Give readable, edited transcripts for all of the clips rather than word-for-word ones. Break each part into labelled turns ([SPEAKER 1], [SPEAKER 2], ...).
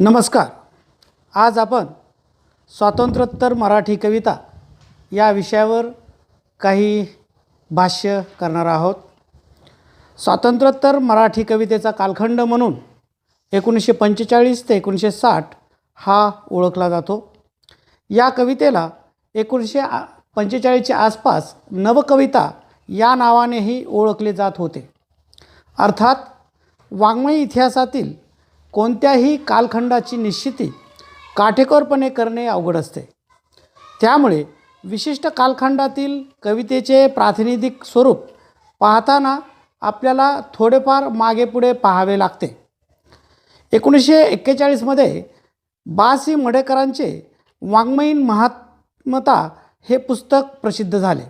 [SPEAKER 1] नमस्कार. आज आपण स्वातंत्र्योत्तर मराठी कविता या विषयावर काही भाष्य करणार आहोत. स्वातंत्र्योत्तर मराठी कवितेचा कालखंड म्हणून 1945 ते 1960 हा ओळखला जातो. या कवितेला 1945च्या आसपास नवकविता या नावानेही ओळखले जात होते. अर्थात वाङ्मयी इतिहासातील कोणत्याही कालखंडाची निश्चिती काटेकोरपणे करणे अवघड असते. त्यामुळे विशिष्ट कालखंडातील कवितेचे प्रातिनिधिक स्वरूप पाहताना आपल्याला थोडेफार मागेपुढे पाहावे लागते. 1941मध्ये बासी मडेकरांचे वाङ्मयीन महात्मता हे पुस्तक प्रसिद्ध झाले.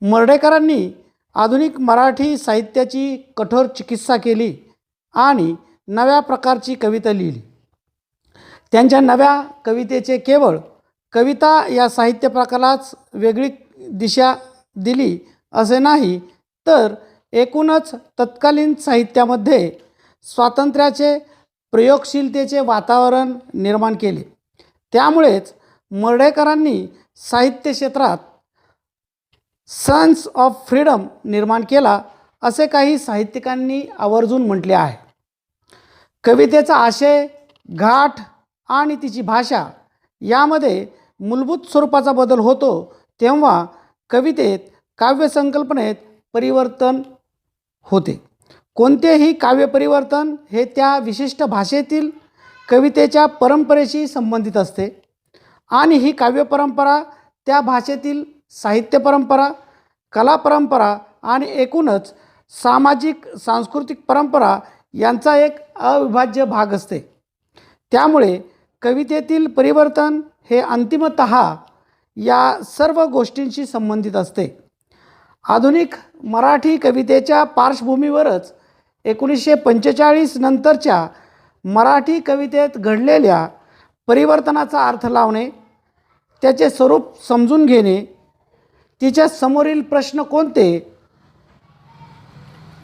[SPEAKER 1] मर्ढेकरांनी आधुनिक मराठी साहित्याची कठोर चिकित्सा केली आणि नव्या प्रकारची कविता लिहिली. त्यांच्या नव्या कवितेचे केवळ कविता या साहित्य प्रकारालाच वेगळी दिशा दिली असे नाही, तर एकूणच तत्कालीन साहित्यामध्ये स्वातंत्र्याचे प्रयोगशीलतेचे वातावरण निर्माण केले. त्यामुळेच मर्ढेकरांनी साहित्य क्षेत्रात सन्स ऑफ फ्रीडम निर्माण केला असे काही साहित्यिकांनी आवर्जून म्हटले आहे. कवितेचा आशय, घाट आणि तिची भाषा यामध्ये मूलभूत स्वरूपाचा बदल होतो, तेव्हा कवितेत काव्यसंकल्पनेत परिवर्तन होते. कोणतेही काव्य परिवर्तन हे त्या विशिष्ट भाषेतील कवितेच्या परंपरेशी संबंधित असते आणि ही काव्य परंपरा त्या भाषेतील साहित्य परंपरा, कला परंपरा आणि एकूणच सामाजिक सांस्कृतिक परंपरा यांचा एक अविभाज्य भाग असते. त्यामुळे कवितेतील परिवर्तन हे अंतिमतः या सर्व गोष्टींशी संबंधित असते. आधुनिक मराठी कवितेच्या पार्श्वभूमीवरच 1945 नंतरच्या मराठी कवितेत घडलेल्या परिवर्तनाचा अर्थ लावणे, त्याचे स्वरूप समजून घेणे, तिच्या समोरील प्रश्न कोणते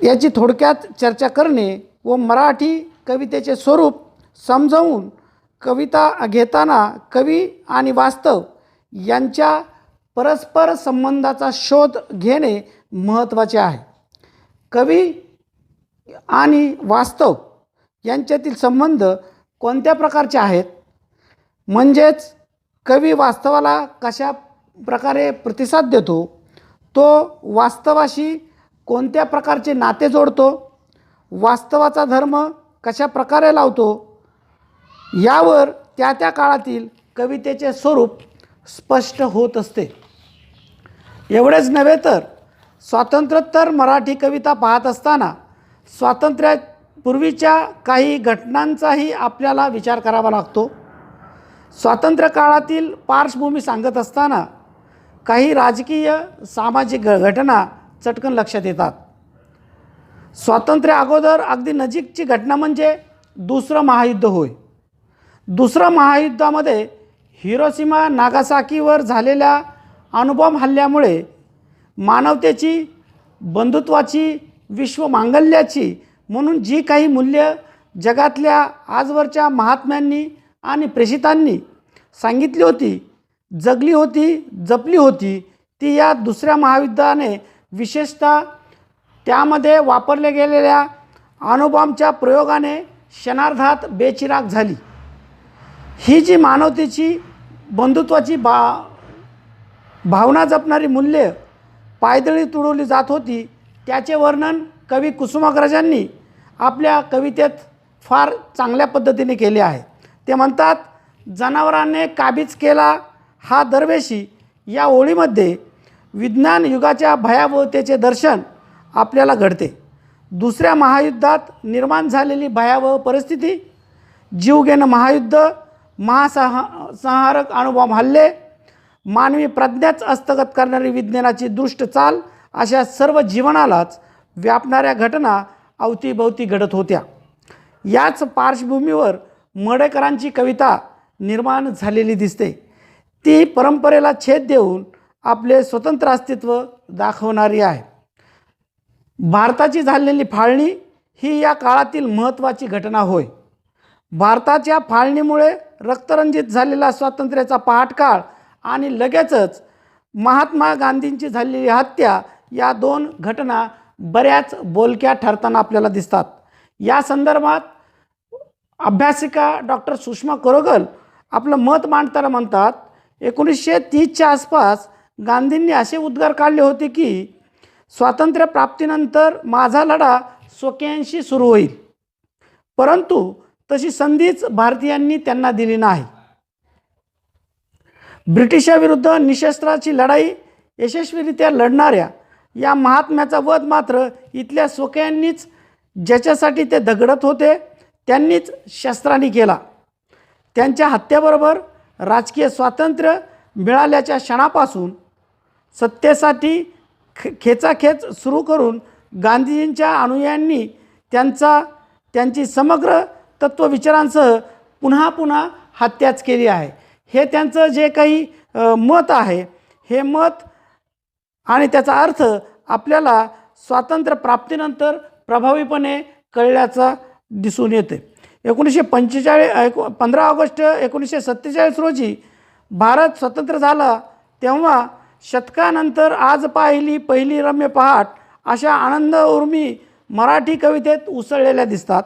[SPEAKER 1] याची थोडक्यात चर्चा करणे व मराठी कवितेचे स्वरूप समजावून कविता घेताना कवी आणि वास्तव यांच्या परस्पर संबंधाचा शोध घेणे महत्त्वाचे आहे. कवी आणि वास्तव यांच्यातील संबंध कोणत्या प्रकारचे आहेत, म्हणजेच कवी वास्तवाला कशा प्रकारे प्रतिसाद देतो, तो वास्तवाशी कोणत्या प्रकारचे नाते जोडतो, वास्तवाचा धर्म कशा प्रकारे लावतो, यावर त्या त्या काळातील कवितेचे स्वरूप स्पष्ट होत असते. एवढेच नव्हे तर स्वातंत्र्योत्तर मराठी कविता पाहत असताना स्वातंत्र्यापूर्वीच्या काही घटनांचाही आपल्याला विचार करावा लागतो. स्वातंत्र्य काळातील पार्श्वभूमी सांगत असताना काही राजकीय सामाजिक घटना चटकन लक्षात येतात. स्वातंत्र्य अगोदर अगदी नजीकची घटना म्हणजे दुसरं महायुद्ध होय. दुसरं महायुद्धामध्ये हिरोशिमा नागासाकीवर झालेल्या अणुबॉम्ब हल्ल्यामुळे मानवतेची, बंधुत्वाची, विश्वमांगल्याची म्हणून जी काही मूल्य जगातल्या आजवरच्या महात्म्यांनी आणि प्रेषितांनी सांगितली होती, जगली होती, जपली होती, ती या दुसऱ्या महायुद्धाने विशेषतः त्यामध्ये वापरले गेलेल्या अणुबॉम्बच्या प्रयोगाने क्षणार्धात बेचिराख झाली. ही जी मानवतेची, बंधुत्वाची भावना जपणारी मूल्ये पायदळी तुडवली जात होती, त्याचे वर्णन कवी कुसुमाग्रजांनी आपल्या कवितेत फार चांगल्या पद्धतीने केले आहे. ते म्हणतात, जनावरांनी काबीज केला हा दरवेशी या ओळीमध्ये विज्ञान युगाच्या भयावहतेचे दर्शन आपल्याला घडते. दुसऱ्या महायुद्धात निर्माण झालेली भयावह परिस्थिती, जीवघेणं महायुद्ध, महासंहारक अणुबॉम्ब हल्ले, मानवी प्रज्ञाच हस्तगत करणारी विज्ञानाची दृष्ट चाल, अशा सर्व जीवनालाच व्यापणाऱ्या घटना अवतीभवती घडत होत्या. याच पार्श्वभूमीवर मर्ढेकरांची कविता निर्माण झालेली दिसते. ती परंपरेला छेद देऊन आपले स्वतंत्र अस्तित्व दाखवणारी आहे. भारताची झालेली फाळणी ही या काळातील महत्त्वाची घटना होय. भारताच्या फाळणीमुळे रक्तरंजित झालेला स्वातंत्र्याचा पहाटकाळ आणि लगेचच महात्मा गांधींची झालेली हत्या, या दोन घटना बऱ्याच बोलक्या ठरताना आपल्याला दिसतात. या संदर्भात अभ्यासिका डॉक्टर सुषमा कोरगल आपलं मत मांडताना म्हणतात, 1930च्या आसपास गांधींनी असे उद्गार काढले होते की स्वातंत्र्य प्राप्तीनंतर माझा लढा स्वकीयांशी सुरू होईल, परंतु तशी संधीच भारतीयांनी त्यांना दिली नाही. ब्रिटिशाविरुद्ध निशस्त्राची लढाई यशस्वीरित्या लढणाऱ्या या महात्म्याचा वध मात्र इथल्या स्वकीयांनीच, ज्याच्यासाठी ते धगडत होते त्यांनीच शस्त्रांनी केला. त्यांच्या हत्येबरोबर राजकीय स्वातंत्र्य मिळाल्याच्या क्षणापासून सत्तेसाठी खेचाखेच सुरू करून गांधीजींच्या अनुयायांनी त्यांची समग्र तत्त्वविचारांसह पुन्हा पुन्हा हत्याच केली आहे. हे त्यांचं जे काही मत आहे, हे मत आणि त्याचा अर्थ आपल्याला स्वातंत्र्य प्राप्तीनंतर प्रभावीपणे कळल्याचा दिसून येते. 15 ऑगस्ट 1947 रोजी भारत स्वतंत्र झाला तेव्हा शतकानंतर आज पाहिली पहिली रम्य पहाट अशा आनंद उर्मी मराठी कवितेत उसळलेल्या दिसतात.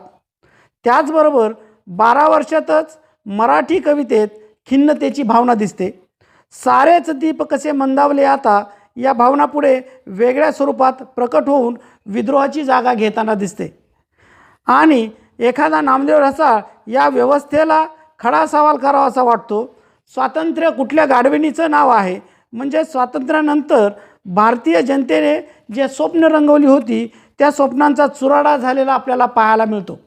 [SPEAKER 1] त्याचबरोबर 12 वर्षातच मराठी कवितेत खिन्नतेची भावना दिसते. सारेच दीप कसे मंदावले आता, या भावनापुढे वेगळ्या स्वरूपात प्रकट होऊन विद्रोहाची जागा घेताना दिसते. आणि एखादा नामदेव रसाळ या व्यवस्थेला खडा सवाल करावासा वाटतो. स्वातंत्र्य कुठल्या गाढविणीचं नाव आहे? म्हणजे स्वातंत्र्यानंतर भारतीय जनतेने जे स्वप्न रंगवली होती त्या स्वप्नांचा चुराडा झालेला आपल्याला पाहायला मिळतो.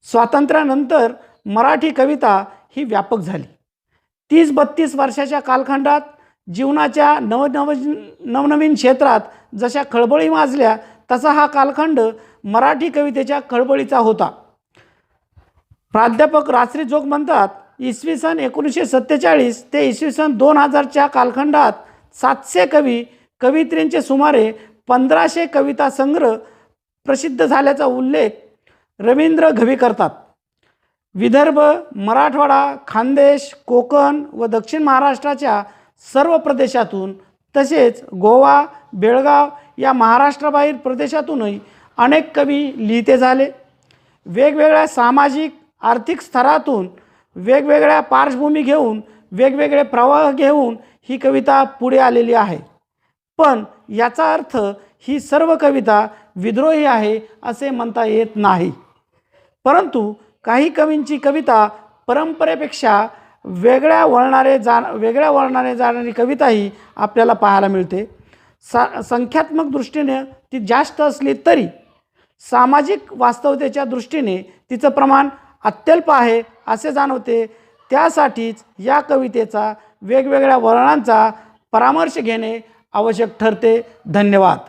[SPEAKER 1] स्वातंत्र्यानंतर मराठी कविता ही व्यापक झाली. 30-32 वर्षाच्या कालखंडात जीवनाच्या नवनवीन क्षेत्रात जशा खळबळी माजल्या, तसा हा कालखंड मराठी कवितेच्या खळबळीचा होता. प्राध्यापक रासरी जोग म्हणतात, इसवी सन 1947 ते इसवी सन 2000च्या कालखंडात 700 कवयित्रींचे सुमारे 1500 कविता संग्रह प्रसिद्ध झाल्याचा उल्लेख रवींद्र घवी करतात. विदर्भ, मराठवाडा, खानदेश, कोकण व दक्षिण महाराष्ट्राच्या सर्व प्रदेशातून, तसेच गोवा, बेळगाव या महाराष्ट्राबाहेर प्रदेशातूनही अनेक कवी लिहिते झाले. वेगवेगळ्या सामाजिक आर्थिक स्तरातून, वेगवेगळ्या पार्श्वभूमी घेऊन, वेगवेगळे प्रवाह घेऊन ही कविता पुढे आलेली आहे. पण याचा अर्थ ही सर्व कविता विद्रोही आहे असे म्हणता येत नाही. परंतु काही कवींची कविता परंपरेपेक्षा वेगळ्या वळणाने जाणारी कविताही आपल्याला पाहायला मिळते. संख्यात्मक दृष्टीने ती जास्त असली तरी सामाजिक वास्तवतेच्या दृष्टीने तिचं प्रमाण अत्यल्प आहे असे जाणवते. त्यासाठीच या कवितेचा वेगवेगळ्या वर्णांचा परामर्श घेणे आवश्यक ठरते. धन्यवाद.